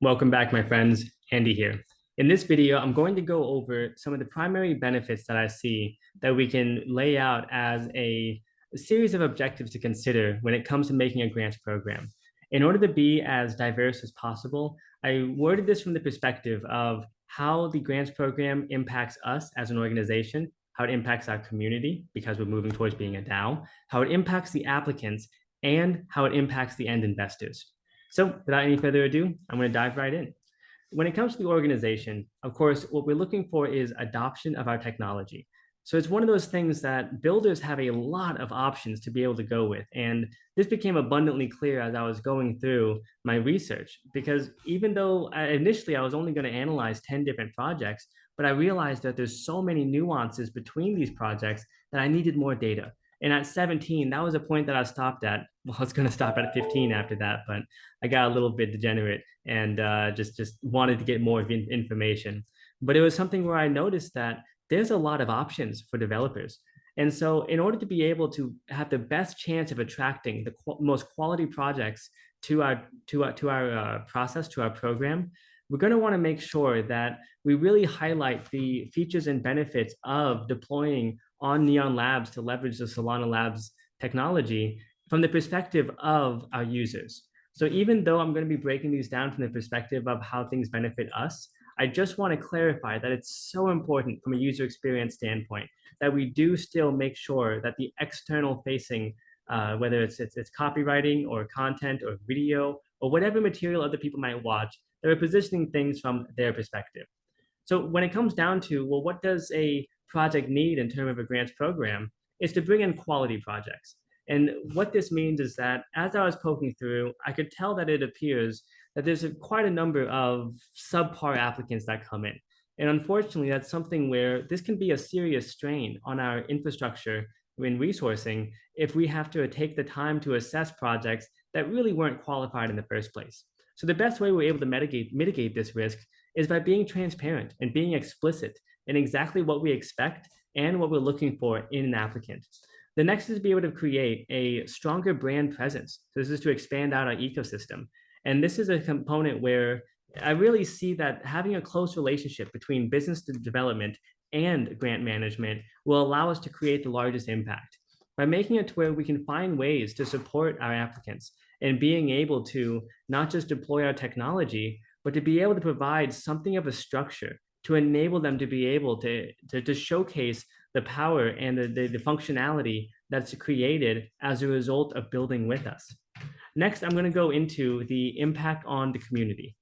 Welcome back, my friends. Andy here. In this video, I'm going to go over some of the primary benefits that I see that we can lay out as a series of objectives to consider when it comes to making a grants program. In order to be as diverse as possible, I worded this from the perspective of how the grants program impacts us as an organization, how it impacts our community because we're moving towards being a DAO, how it impacts the applicants, and how it impacts the end investors. So without any further ado, I'm going to dive right in. When it comes to the organization, of course, what we're looking for is adoption of our technology. So it's one of those things that builders have a lot of options to be able to go with. And this became abundantly clear as I was going through my research, because even though initially I was only going to analyze 10 different projects, but I realized that there's so many nuances between these projects that I needed more data. And at 17, that was a point that I stopped at. Well, I was going to stop at 15 after that, but I got a little bit degenerate and just wanted to get more information. But it was something where I noticed that there's a lot of options for developers. And so in order to be able to have the best chance of attracting the most quality projects to our process, to our program, we're going to want to make sure that we really highlight the features and benefits of deploying on Neon Labs to leverage the Solana Labs technology from the perspective of our users. So even though I'm going to be breaking these down from the perspective of how things benefit us, I just want to clarify that it's so important from a user experience standpoint that we do still make sure that the external facing, whether it's copywriting or content or video or whatever material other people might watch, that we're positioning things from their perspective. So when it comes down to, well, what does a project need in terms of a grants program, is to bring in quality projects. And what this means is that as I was poking through, I could tell that it appears that there's quite a number of subpar applicants that come in. And unfortunately, that's something where this can be a serious strain on our infrastructure in resourcing if we have to take the time to assess projects that really weren't qualified in the first place. So the best way we're able to mitigate this risk is by being transparent and being explicit in exactly what we expect and what we're looking for in an applicant. The next is to be able to create a stronger brand presence. So this is to expand out our ecosystem. And this is a component where I really see that having a close relationship between business development and grant management will allow us to create the largest impact by making it to where we can find ways to support our applicants and being able to not just deploy our technology, but to be able to provide something of a structure to enable them to be able to showcase the power and the functionality that's created as a result of building with us. Next, I'm going to go into the impact on the community.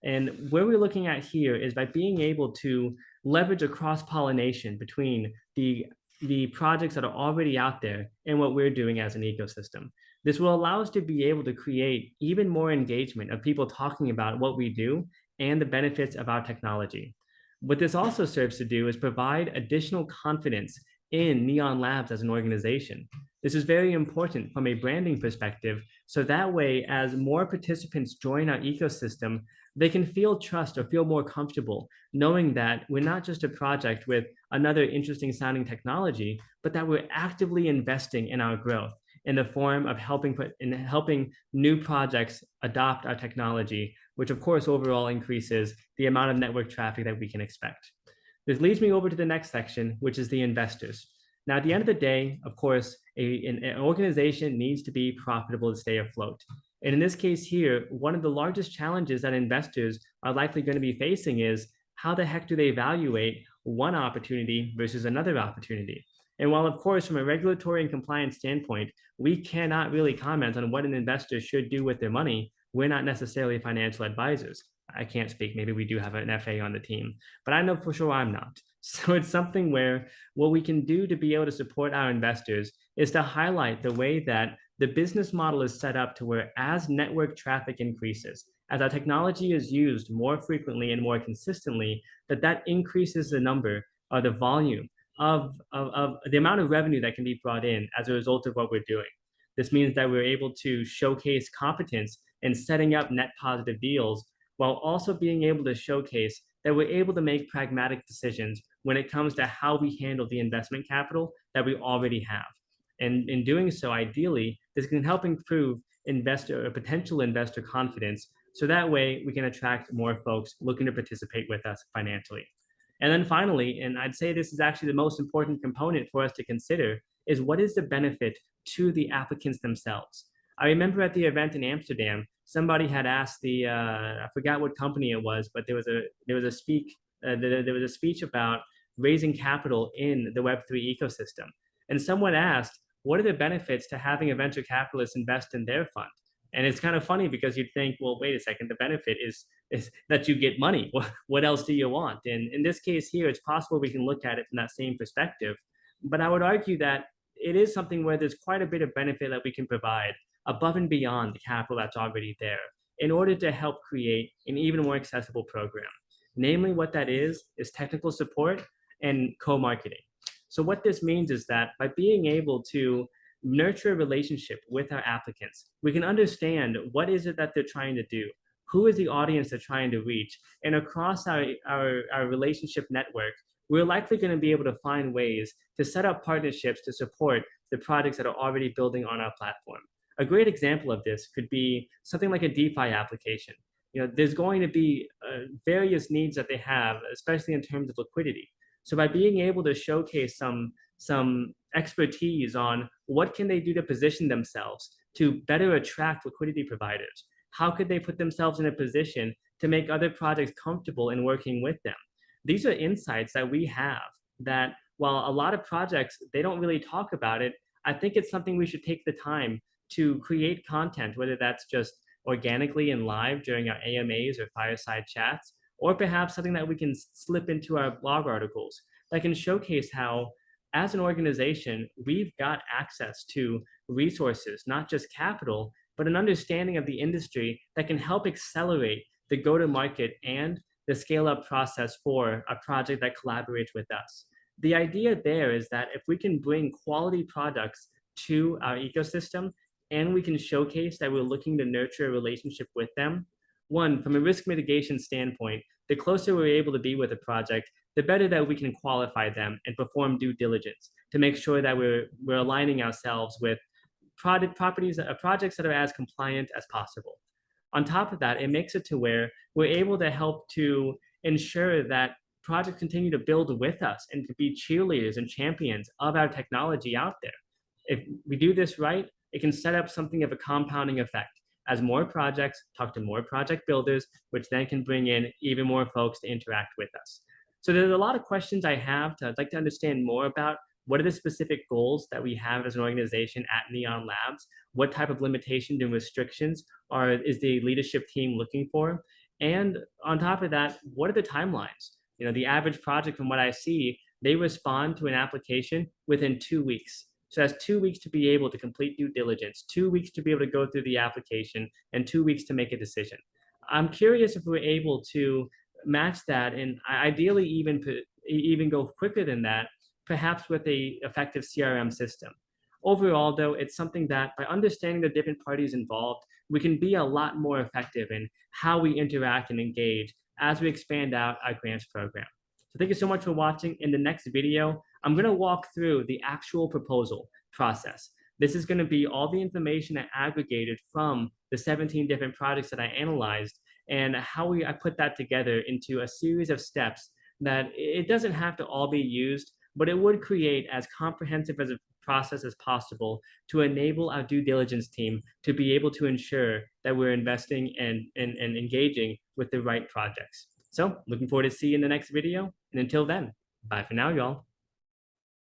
And where we're looking at here is by being able to leverage a cross-pollination between the projects that are already out there and what we're doing as an ecosystem. This will allow us to be able to create even more engagement of people talking about what we do and the benefits of our technology. What this also serves to do is provide additional confidence in Neon Labs as an organization. This is very important from a branding perspective, so that way, as more participants join our ecosystem, they can feel trust or feel more comfortable knowing that we're not just a project with another interesting sounding technology, but that we're actively investing in our growth in the form of helping new projects adopt our technology, which of course overall increases the amount of network traffic that we can expect. This leads me over to the next section, which is the investors. Now, at the end of the day, of course, an organization needs to be profitable to stay afloat. And in this case here, one of the largest challenges that investors are likely going to be facing is how the heck do they evaluate one opportunity versus another opportunity? And while, of course, from a regulatory and compliance standpoint, we cannot really comment on what an investor should do with their money, we're not necessarily financial advisors. I can't speak. Maybe we do have an FA on the team, but I know for sure I'm not. So it's something where what we can do to be able to support our investors is to highlight the way that the business model is set up to where as network traffic increases, as our technology is used more frequently and more consistently, that increases the number or the volume of the amount of revenue that can be brought in as a result of what we're doing. This means that we're able to showcase competence in setting up net positive deals while also being able to showcase that we're able to make pragmatic decisions when it comes to how we handle the investment capital that we already have. And in doing so, ideally, this can help improve investor or potential investor confidence So that way we can attract more folks looking to participate with us financially. And then finally, and I'd say this is actually the most important component for us to consider, is what is the benefit to the applicants themselves? I remember at the event in Amsterdam, somebody had asked I forgot what company it was, but there was a speech about raising capital in the Web3 ecosystem. And someone asked, what are the benefits to having a venture capitalist invest in their fund? And it's kind of funny because you'd think, well, wait a second, the benefit is that you get money. What else do you want? And in this case here, it's possible we can look at it from that same perspective. But I would argue that it is something where there's quite a bit of benefit that we can provide above and beyond the capital that's already there in order to help create an even more accessible program. Namely, what that is technical support and co-marketing. So what this means is that by being able to nurture a relationship with our applicants, we can understand what is it that they're trying to do, who is the audience they're trying to reach, and across our relationship network, we're likely going to be able to find ways to set up partnerships to support the projects that are already building on our platform. A great example of this could be something like a DeFi application. There's going to be various needs that they have, especially in terms of liquidity. So by being able to showcase some expertise on what can they do to position themselves to better attract liquidity providers, how could they put themselves in a position to make other projects comfortable in working with them? These are insights that we have that while a lot of projects, they don't really talk about it, I think it's something we should take the time to create content, whether that's just organically and live during our AMAs or fireside chats, or perhaps something that we can slip into our blog articles that can showcase how, as an organization, we've got access to resources, not just capital, but an understanding of the industry that can help accelerate the go-to-market and the scale-up process for a project that collaborates with us. The idea there is that if we can bring quality products to our ecosystem and we can showcase that we're looking to nurture a relationship with them, one, from a risk mitigation standpoint, the closer we're able to be with a project, the better that we can qualify them and perform due diligence to make sure that we're aligning ourselves with projects that are as compliant as possible. On top of that, it makes it to where we're able to help to ensure that projects continue to build with us and to be cheerleaders and champions of our technology out there. If we do this right, it can set up something of a compounding effect as more projects talk to more project builders, which then can bring in even more folks to interact with us. So there's a lot of questions I'd like to understand more about. What are the specific goals that we have as an organization at Neon Labs? What type of limitations and restrictions is the leadership team looking for? And on top of that, what are the timelines? The average project, from what I see, they respond to an application within 2 weeks. So that's 2 weeks to be able to complete due diligence, 2 weeks to be able to go through the application, and 2 weeks to make a decision. I'm curious if we're able to match that and ideally even go quicker than that, perhaps with an effective CRM system. Overall, though, it's something that by understanding the different parties involved, we can be a lot more effective in how we interact and engage as we expand out our grants program. So thank you so much for watching. In the next video, I'm going to walk through the actual proposal process. This is going to be all the information I aggregated from the 17 different projects that I analyzed and how I put that together into a series of steps that it doesn't have to all be used, but it would create as comprehensive as a process as possible to enable our due diligence team to be able to ensure that we're investing and engaging with the right projects. So looking forward to seeing you in the next video. And until then, bye for now, y'all.